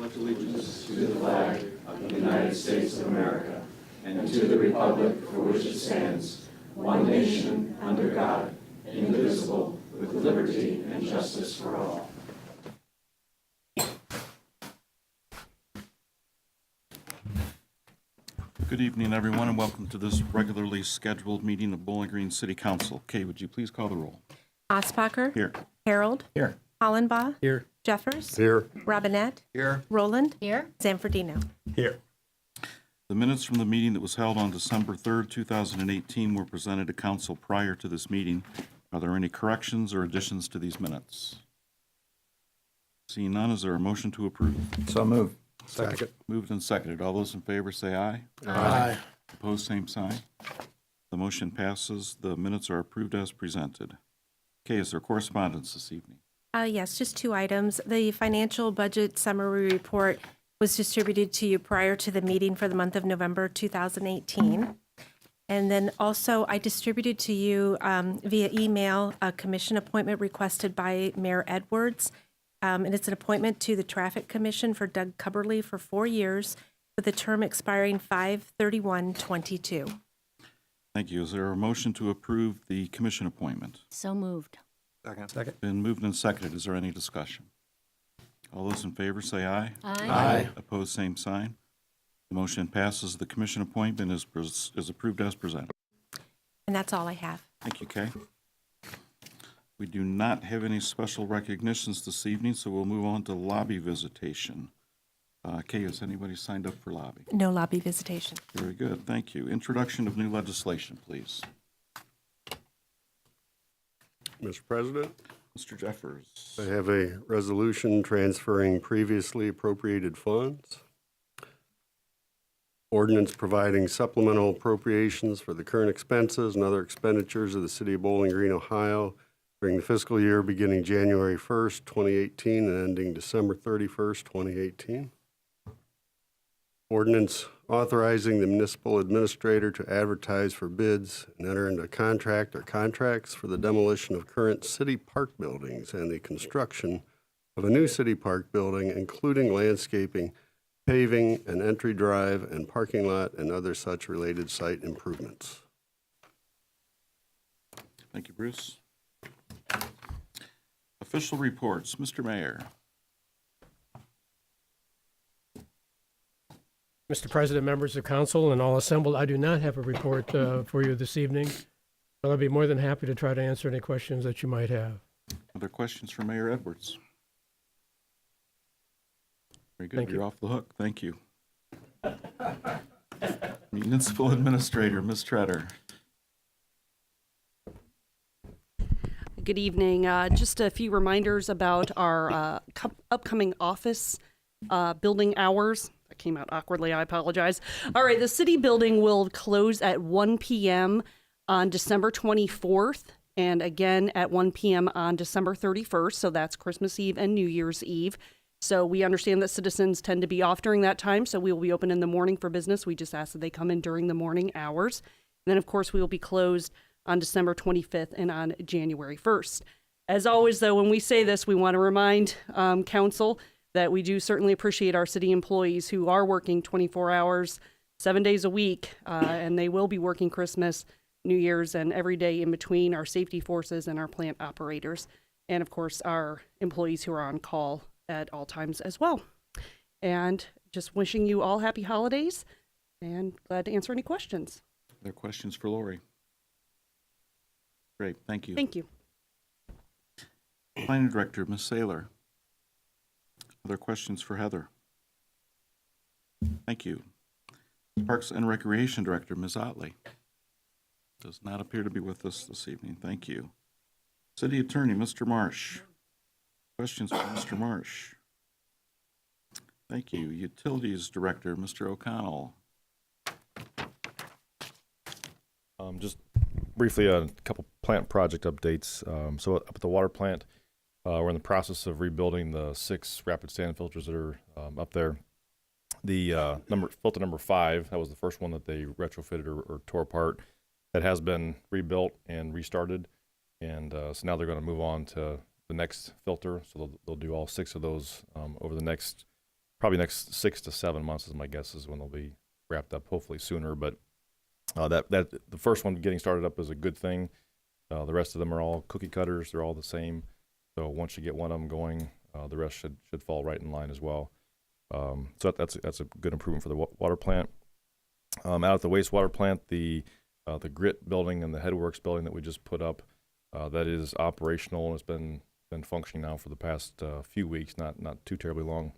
pledge allegiance to the flag of the United States of America and to the republic for which it stands, one nation, under God, indivisible, with liberty and justice for all. Good evening, everyone, and welcome to this regularly scheduled meeting of Bowling Green City Council. Kay, would you please call the roll? Osbacher. Here. Harold. Here. Hollenbaugh. Here. Jeffers. Here. Robinette. Here. Roland. Here. Zanfordino. Here. The minutes from the meeting that was held on December 3rd, 2018 were presented to council prior to this meeting. Are there any corrections or additions to these minutes? Seeing none, is there a motion to approve? So moved. Second. Moved and seconded. All those in favor say aye. Aye. Opposed, same sign. The motion passes. The minutes are approved as presented. Kay, is there correspondence this evening? Yes, just two items. The financial budget summary report was distributed to you prior to the meeting for the month of November 2018. And then also I distributed to you via email a commission appointment requested by Mayor Edwards. And it's an appointment to the Traffic Commission for Doug Cubberly for 4 years with a term expiring 5/31/22. Thank you. Is there a motion to approve the commission appointment? So moved. Second. Been moved and seconded. Is there any discussion? All those in favor say aye. Aye. Opposed, same sign. The motion passes. The commission appointment is approved as presented. And that's all I have. Thank you, Kay. We do not have any special recognitions this evening, so we'll move on to lobby visitation. Kay, has anybody signed up for lobby? No lobby visitation. Very good. Thank you. Introduction of new legislation, please. Mr. President, Mr. Jeffers. I have a resolution transferring previously appropriated funds. Ordinance providing supplemental appropriations for the current expenses and other expenditures of the City of Bowling Green, Ohio during the fiscal year beginning January 1st, 2018 and ending December 31st, 2018. Ordinance authorizing the municipal administrator to advertise for bids and enter into contract or contracts for the demolition of current city park buildings and the construction of a new city park building, including landscaping, paving, an entry drive and parking lot, and other such related site improvements. Thank you, Bruce. Official reports. Mr. Mayor. Mr. President, members of council, and all assembled, I do not have a report for you this evening, but I'll be more than happy to try to answer any questions that you might have. Other questions for Mayor Edwards? Very good. Thank You're you. off the hook. Thank you. Municipal Administrator, Ms. Treader. Good evening. Just a few reminders about our upcoming office building hours. That came out awkwardly. I apologize. All right. The city building will close at 1 p.m. on December 24th and again at 1 p.m. on December 31st. So that's Christmas Eve and New Year's Eve. So we understand that citizens tend to be off during that time. So we will be open in the morning for business. We just ask that they come in during the morning hours. And then, of course, we will be closed on December 25th and on January 1st. As always, though, when we say this, we want to remind council that we do certainly appreciate our city employees who are working 24 hours, 7 days a week, and they will be working Christmas, New Year's, and every day in between, our safety forces and our plant operators, and of course, our employees who are on call at all times as well. And just wishing you all happy holidays, and glad to answer any questions. Are there questions for Lori? Great, thank you. Thank you. Planning Director, Ms. Saylor. Other questions for Heather? Thank you. Parks and Recreation Director, Ms. Otley. Does not appear to be with us this evening. Thank you. City Attorney, Mr. Marsh. Questions for Mr. Marsh? Thank you. Utilities Director, Mr. O'Connell. Just briefly, a couple plant project updates. So up at the water plant, we're in the process of rebuilding the 6 rapid sand filters that are up there. The filter number 5, that was the first one that they retrofitted or tore apart. That has been rebuilt and restarted, and so now they're going to move on to the next filter. So they'll do all 6 of those over the next probably next 6 to 7 months is my guess is when they'll be wrapped up, hopefully sooner. But that the first one getting started up is a good thing. The rest of them are all cookie cutters. They're all the same. So once you get one of them going, the rest should fall right in line as well. So that's a good improvement for the water plant. Out at the wastewater plant, the grit building and the headworks building that we just put up, that is operational and has been functioning now for the past few weeks, not too terribly long.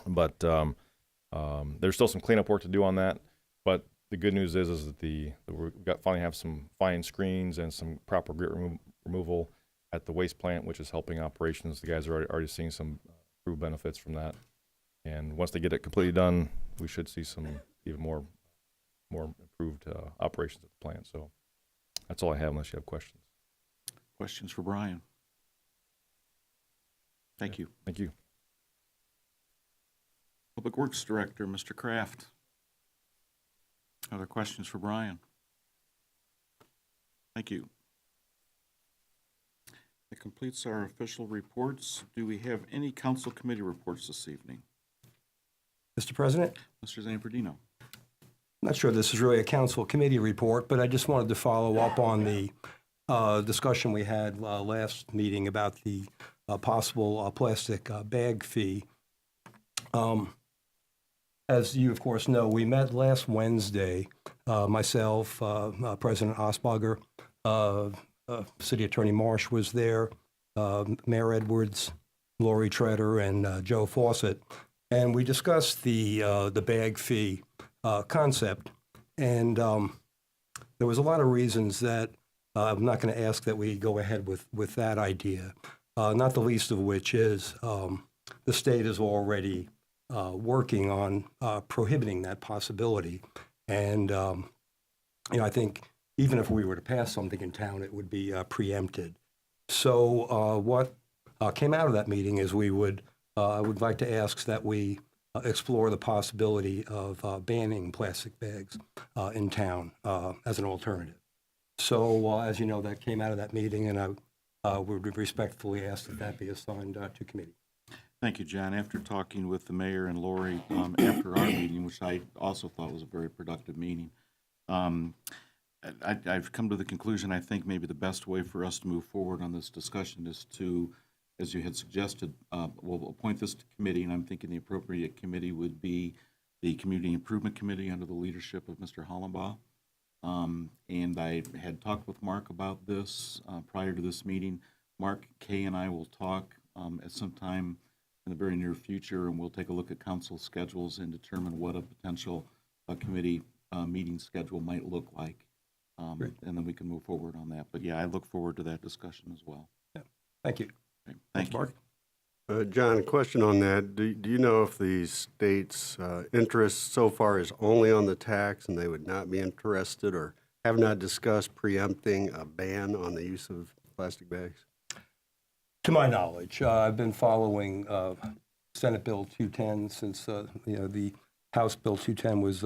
But there's still some cleanup work to do on that. But the good news is that finally have some fine screens and some proper grit removal at the waste plant, which is helping operations. The guys are already seeing some improved benefits from that. And once they get it completely done, we should see some even more improved operations at the plant. So that's all I have unless you have questions. Questions for Brian? Thank you. Thank you. Public Works Director, Mr. Kraft. Other questions for Brian? Thank you. That completes our official reports. Do we have any council committee reports this evening? Mr. President, Mr. Zanfordino. I'm not sure this is really a council committee report, but I just wanted to follow up on the discussion we had last meeting about the possible plastic bag fee. As you, of course, know, we met last Wednesday, myself, President Osbacher, City Attorney Marsh was there, Mayor Edwards, Lori Treader, and Joe Fawcett. And we discussed the bag fee concept. And there was a lot of reasons that I'm not going to ask that we go ahead with that idea, not the least of which is the state is already working on prohibiting that possibility. And, I think even if we were to pass something in town, it would be preempted. So what came out of that meeting is I would like to ask that we explore the possibility of banning plastic bags in town as an alternative. So as you know, that came out of that meeting, and I would respectfully ask that that be assigned to committee. Thank you, John. After talking with the mayor and Lori after our meeting, which I also thought was a very productive meeting, I've come to the conclusion I think maybe the best way for us to move forward on this discussion is to, as you had suggested, we'll appoint this to committee, and I'm thinking the appropriate committee would be the Community Improvement Committee under the leadership of Mr. Hollenbaugh. And I had talked with Mark about this prior to this meeting. Mark, Kay, and I will talk at some time in the very near future, and we'll take a look at council schedules and determine what a potential committee meeting schedule might look like. And then we can move forward on that. But yeah, I look forward to that discussion as well. Yeah. Thank you. Okay. Thank you. Mark? John, a question on that. Do you know if the state's interest so far is only on the tax and they would not be interested or have not discussed preempting a ban on the use of plastic bags? To my knowledge, I've been following Senate Bill 210 since the House Bill 210 was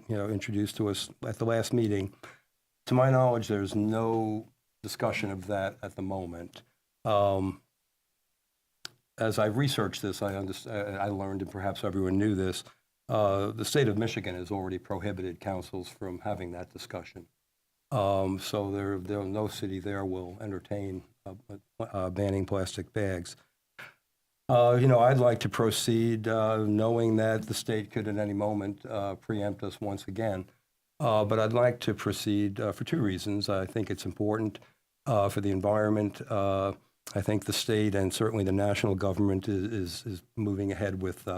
introduced to us at the last meeting. To my knowledge, there's no discussion of that at the moment. As I've researched this, I learned, and perhaps everyone knew this, the state of Michigan has already prohibited councils from having that discussion. So no city there will entertain banning plastic bags. I'd like to proceed knowing that the state could at any moment preempt us once again. But I'd like to proceed for two reasons. I think it's important for the environment. I think the state and certainly the national government is moving ahead with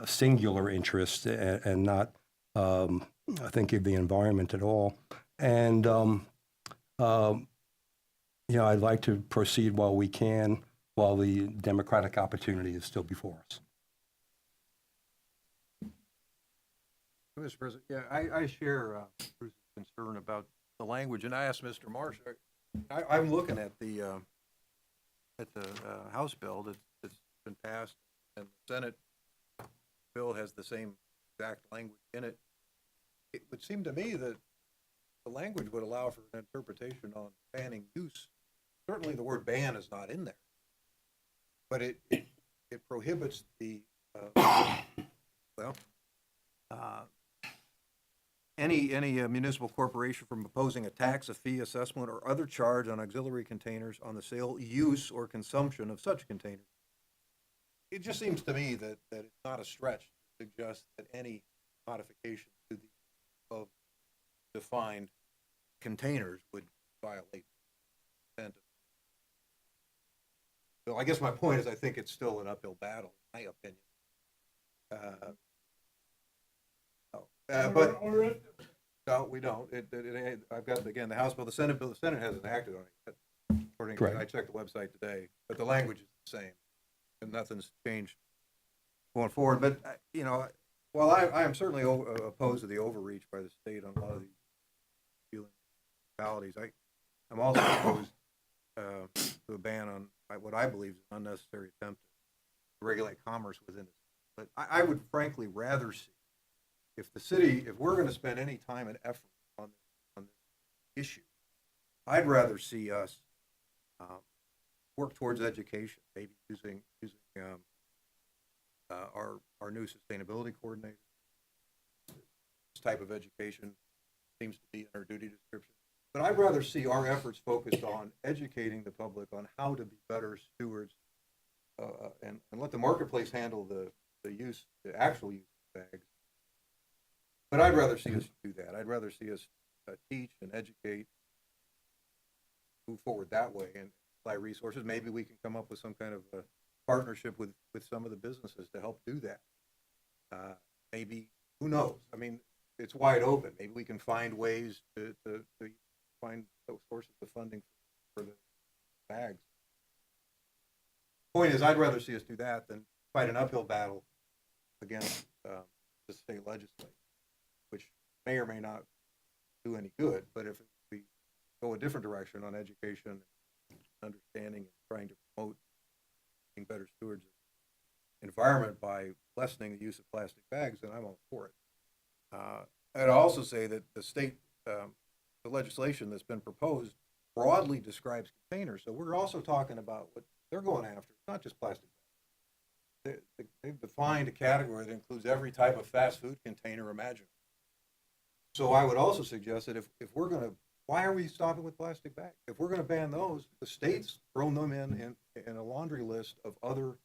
singular interest and not thinking of the environment at all. And, I'd like to proceed while we can, while the democratic opportunity is still before us. Mr. President, yeah, I share Bruce's concern about the language, and I asked Mr. Marsh. I'm looking at the House bill that's been passed, and the Senate bill has the same exact language in it. It would seem to me that the language would allow for an interpretation on banning use. Certainly, the word ban is not in there, but it prohibits the any municipal corporation from imposing a tax, a fee, assessment, or other charge on auxiliary containers on the sale, use, or consumption of such containers. It just seems to me that it's not a stretch to suggest that any modification to the of defined containers would violate the intent of. So I guess my point is I think it's still an uphill battle, in my opinion. But no, we don't. I've got, again, the House bill, the Senate bill. The Senate hasn't acted on it yet. According to, I checked the website today, but the language is the same, and nothing's changed going forward. But you know, while I am certainly opposed to the overreach by the state on a lot of these municipalities, I'm also opposed to a ban on what I believe is an unnecessary attempt to regulate commerce within it. But I would frankly rather see, if we're going to spend any time and effort on this issue, I'd rather see us work towards education, maybe using our new sustainability coordinator. This type of education seems to be in our duty description. But I'd rather see our efforts focused on educating the public on how to be better stewards and let the marketplace handle the actual use of bags. But I'd rather see us do that. I'd rather see us teach and educate, move forward that way, and apply resources. Maybe we can come up with some kind of a partnership with some of the businesses to help do that. Maybe, who knows? I mean, it's wide open. Maybe we can find ways to find those sources of funding for the bags. Point is, I'd rather see us do that than fight an uphill battle against the state legislature, which may or may not do any good. But if we go a different direction on education, understanding, and trying to promote being better stewards of the environment by lessening the use of plastic bags, then I'm all for it. I'd also say that the state, the legislation that's been proposed broadly describes containers. So we're also talking about what they're going after. It's not just plastic bags. They've defined a category that includes every type of fast food container imaginable. So I would also suggest that if we're going to, why are we stopping with plastic bags? If we're going to ban those, the state's thrown them in a laundry list of other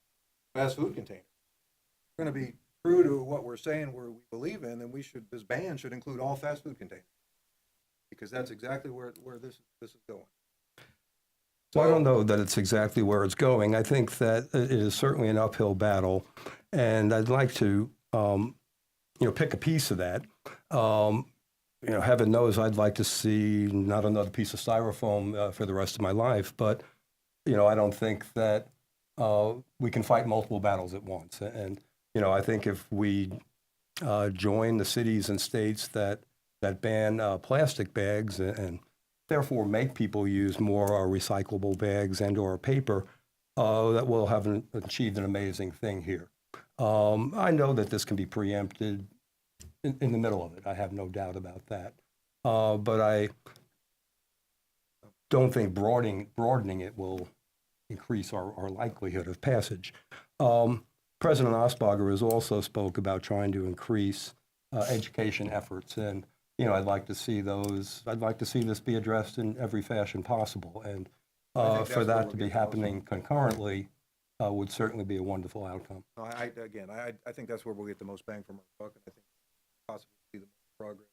fast food containers. If we're going to be true to what we're saying we believe in, then this ban should include all fast food containers, because that's exactly where this is going. Well, I don't know that it's exactly where it's going. I think that it is certainly an uphill battle, and I'd like to, pick a piece of that. Heaven knows I'd like to see not another piece of styrofoam for the rest of my life, but, I don't think that we can fight multiple battles at once. And, I think if we join the cities and states that ban plastic bags and therefore make people use more recyclable bags and or paper, that we'll have achieved an amazing thing here. I know that this can be preempted in the middle of it. I have no doubt about that. But I don't think broadening it will increase our likelihood of passage. President Osbacher has also spoke about trying to increase education efforts, and I'd like to see this be addressed in every fashion possible, and for that to be happening concurrently would certainly be a wonderful outcome. I think that's where we'll get the most bang from our buck, and I think possibly see the most progress.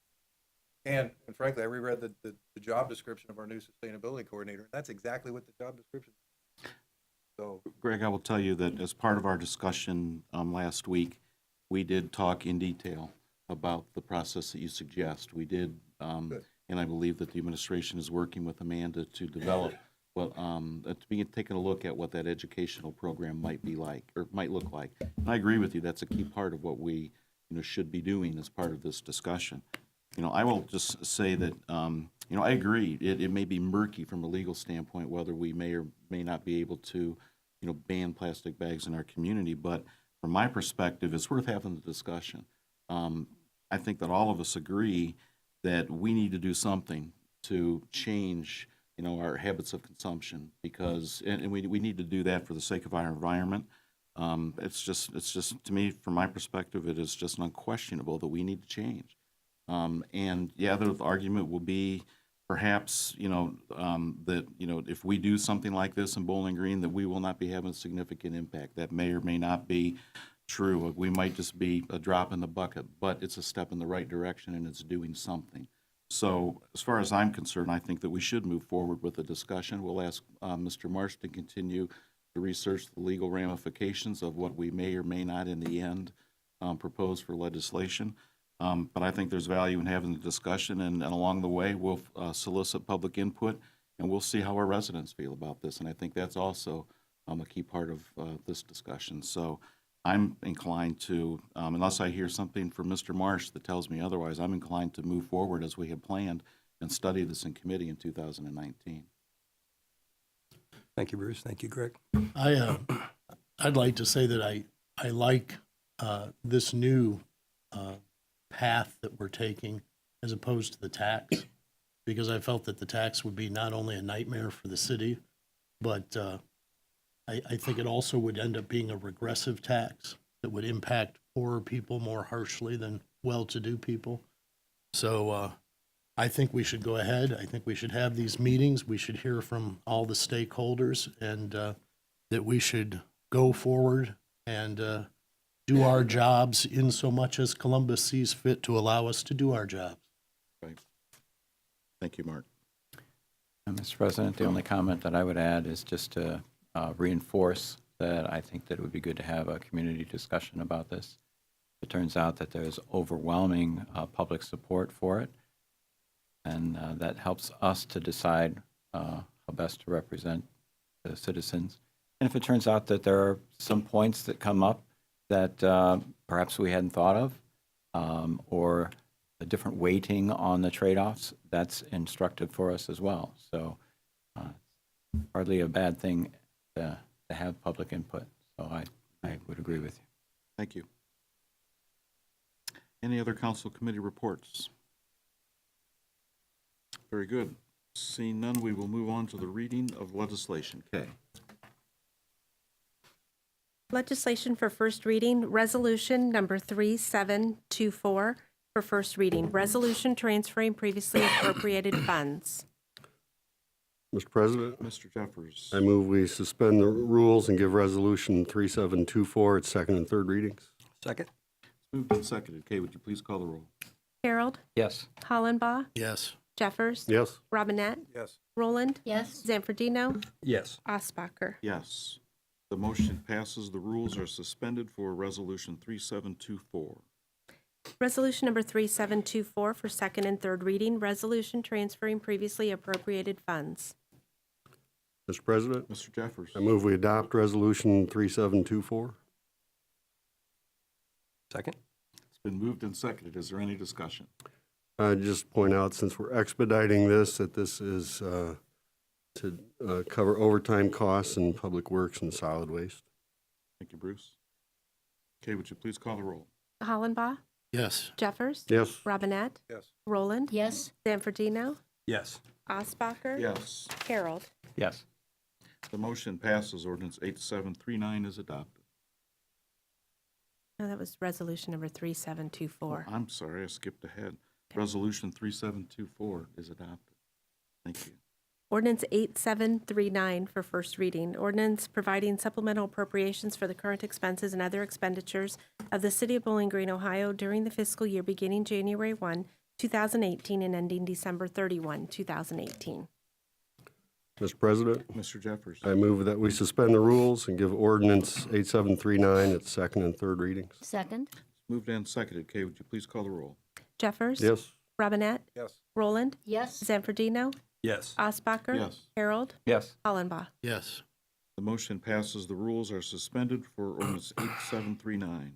And frankly, I reread the job description of our new sustainability coordinator, and that's exactly what the job description is. So, Greg, I will tell you that as part of our discussion last week, we did talk in detail about the process that you suggest. We did, and I believe that the administration is working with Amanda to develop taking a look at what that educational program might be like, or might look like. And I agree with you, that's a key part of what we should be doing as part of this discussion. I will just say that, I agree, it may be murky from a legal standpoint whether we may or may not be able to, ban plastic bags in our community, but from my perspective, it's worth having the discussion. I think that all of us agree that we need to do something to change, our habits of consumption, because, and we need to do that for the sake of our environment. It's just to me, from my perspective, it is just unquestionable that we need to change. And yeah, the argument will be perhaps, that, if we do something like this in Bowling Green, that we will not be having a significant impact. That may or may not be true. We might just be a drop in the bucket, but it's a step in the right direction and it's doing something. So as far as I'm concerned, I think that we should move forward with the discussion. We'll ask Mr. Marsh to continue to research the legal ramifications of what we may or may not in the end propose for legislation. But I think there's value in having the discussion, and along the way, we'll solicit public input, and we'll see how our residents feel about this. And I think that's also a key part of this discussion. So I'm inclined to, unless I hear something from Mr. Marsh that tells me otherwise, I'm inclined to move forward as we had planned and study this in committee in 2019. Thank you, Bruce. Thank you, Greg. I'd like to say that I like this new path that we're taking as opposed to the tax, because I felt that the tax would be not only a nightmare for the city, but I think it also would end up being a regressive tax that would impact poorer people more harshly than well-to-do people. So I think we should go ahead. I think we should have these meetings. We should hear from all the stakeholders, and that we should go forward and do our jobs in so much as Columbus sees fit to allow us to do our jobs. Right. Thank you, Mark. Mr. President, the only comment that I would add is just to reinforce that I think that it would be good to have a community discussion about this. It turns out that there's overwhelming public support for it, and that helps us to decide how best to represent the citizens. And if it turns out that there are some points that come up that perhaps we hadn't thought of, or a different weighting on the trade-offs, that's instructive for us as well. So hardly a bad thing to have public input. So I would agree with you. Thank you. Any other council committee reports? Very good. Seeing none, we will move on to the reading of legislation. Kay. Legislation for first reading, resolution number 3724 for first reading, resolution transferring previously appropriated funds. Mr. President, Mr. Jeffers. I move we suspend the rules and give Resolution 3724 its second and third readings. Second? Moved and seconded. Kay, would you please call the roll? Harold, Yes. Hollenbaugh, Yes. Jeffers, Yes. Robinette, Yes. Roland, yes, Zanfordino, Yes. Osbacher. Yes. The motion passes. The rules are suspended for Resolution 3724. Resolution number 3724 for second and third reading, resolution transferring previously appropriated funds. Mr. President, Mr. Jeffers. I move we adopt Resolution 3724. Second? It's been moved and seconded. Is there any discussion? Just point out, since we're expediting this, that this is to cover overtime costs in public works and solid waste. Thank you, Bruce. Kay, would you please call the roll? Hollenbaugh, Yes. Jeffers, Yes. Robinette, Yes. Roland, yes, Zanfordino, Yes. Osbacher, Yes. Harold. Yes. The motion passes. Ordinance 8739 is adopted. No, that was resolution number 3724. Oh, I'm sorry, I skipped ahead. Resolution 3724 is adopted. Thank you. Ordinance 8739 for first reading. Ordinance providing supplemental appropriations for the current expenses and other expenditures of the City of Bowling Green, Ohio during the fiscal year beginning January 1, 2018 and ending December 31, 2018. Mr. President, Mr. Jeffers. I move that we suspend the rules and give Ordinance 8739 its second and third readings. second, Moved and seconded. Kay, would you please call the roll? Jeffers? Yes. Robinette? Yes. Roland? yes, Zanfordino? Yes. Osbacher? Yes. Harold? Yes. Hollenbaugh. Yes. The motion passes. The rules are suspended for Ordinance 8739.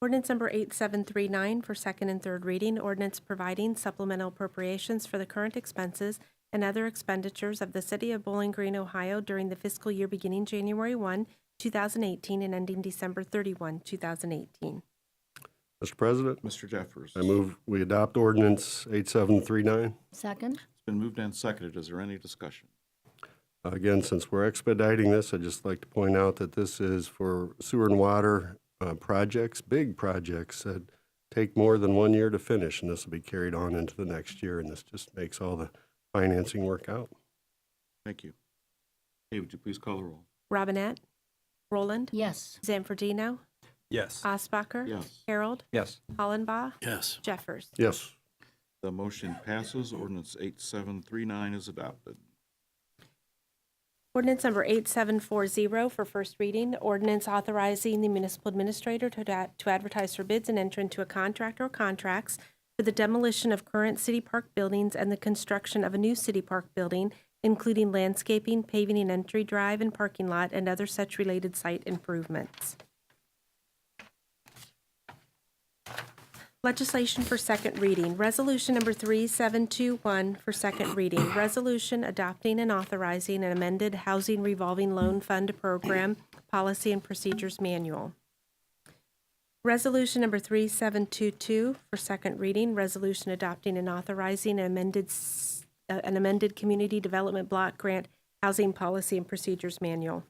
Ordinance number 8739 for second and third reading. Ordinance providing supplemental appropriations for the current expenses and other expenditures of the City of Bowling Green, Ohio during the fiscal year beginning January 1, 2018 and ending December 31, 2018. Mr. President, Mr. Jeffers. I move we adopt Ordinance 8739. second, It's been moved and seconded. Is there any discussion? Again, since we're expediting this, I'd just like to point out that this is for sewer and water projects, big projects that take more than 1 year to finish, and this will be carried on into the next year, and this just makes all the financing work out. Thank you. Kay, would you please call the roll? Robinette? Roland? Yes. Zanfordino? Yes. Osbacher? Yes. Harold? Yes. Hollenbaugh? Yes. Jeffers? Yes. The motion passes. Ordinance 8739 is adopted. Ordinance number 8740 for first reading. Ordinance authorizing the municipal administrator to advertise for bids and enter into a contract or contracts for the demolition of current city park buildings and the construction of a new city park building, including landscaping, paving an entry drive and parking lot, and other such related site improvements. Legislation for second reading. Resolution number 3721 for second reading. Resolution adopting and authorizing an amended Housing Revolving Loan Fund Program Policy and Procedures Manual. Resolution number 3722 for second reading. Resolution adopting and authorizing an amended Community Development Block Grant Housing Policy and Procedures Manual.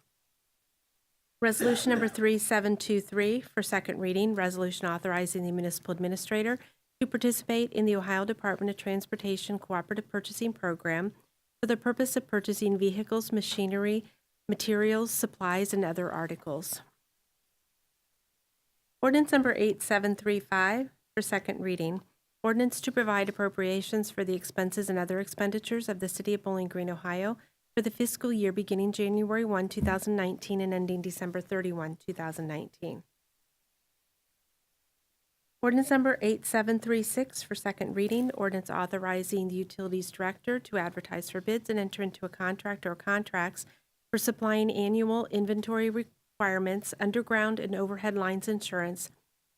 Resolution number 3723 for second reading, resolution authorizing the municipal administrator to participate in the Ohio Department of Transportation Cooperative Purchasing Program for the purpose of purchasing vehicles, machinery, materials, supplies, and other articles. Ordinance number 8735 for second reading, ordinance to provide appropriations for the expenses and other expenditures of the City of Bowling Green, Ohio, for the fiscal year beginning January 1, 2019 and ending December 31, 2019. Ordinance number 8736 for second reading, ordinance authorizing the Utilities Director to advertise for bids and enter into a contract or contracts for supplying annual inventory requirements, underground and overhead lines insurance,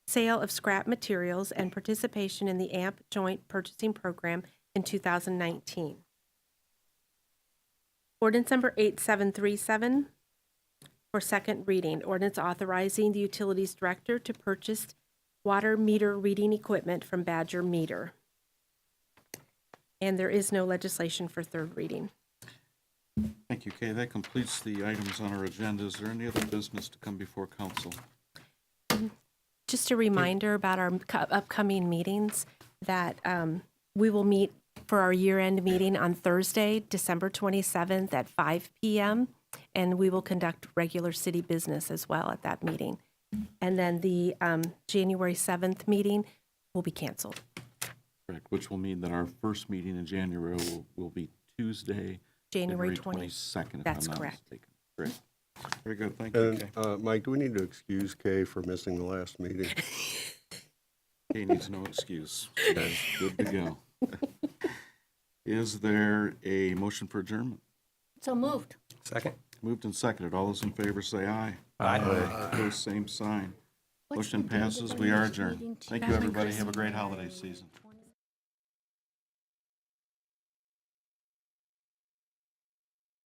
sale of scrap materials, and participation in the AMP Joint Purchasing Program in 2019. Ordinance number 8737 for second reading. Ordinance authorizing the Utilities Director to purchase water meter reading equipment from Badger Meter. And there is no legislation for third reading. Thank you, Kay. That completes the items on our agenda. Is there any other business to come before council? Just a reminder about our upcoming meetings that we will meet for our year-end meeting on Thursday, December 27th at 5 p.m., and we will conduct regular city business as well at that meeting. And then the January 7th meeting will be canceled. Correct, which will mean that our first meeting in January will be Tuesday, January 22nd, if That's I'm not correct. mistaken. Great. Very good. Thank you, Kay. And, Mike, do we need to excuse Kay for missing the last meeting? Kay needs no excuse. That's good to go. Is there a motion for adjournment? So moved. Second. Moved and seconded. All those in favor say aye. Aye. Opposed, same sign. What's Motion the date of passes. the We are next adjourned. meeting? Thank you, everybody. Have a great holiday season.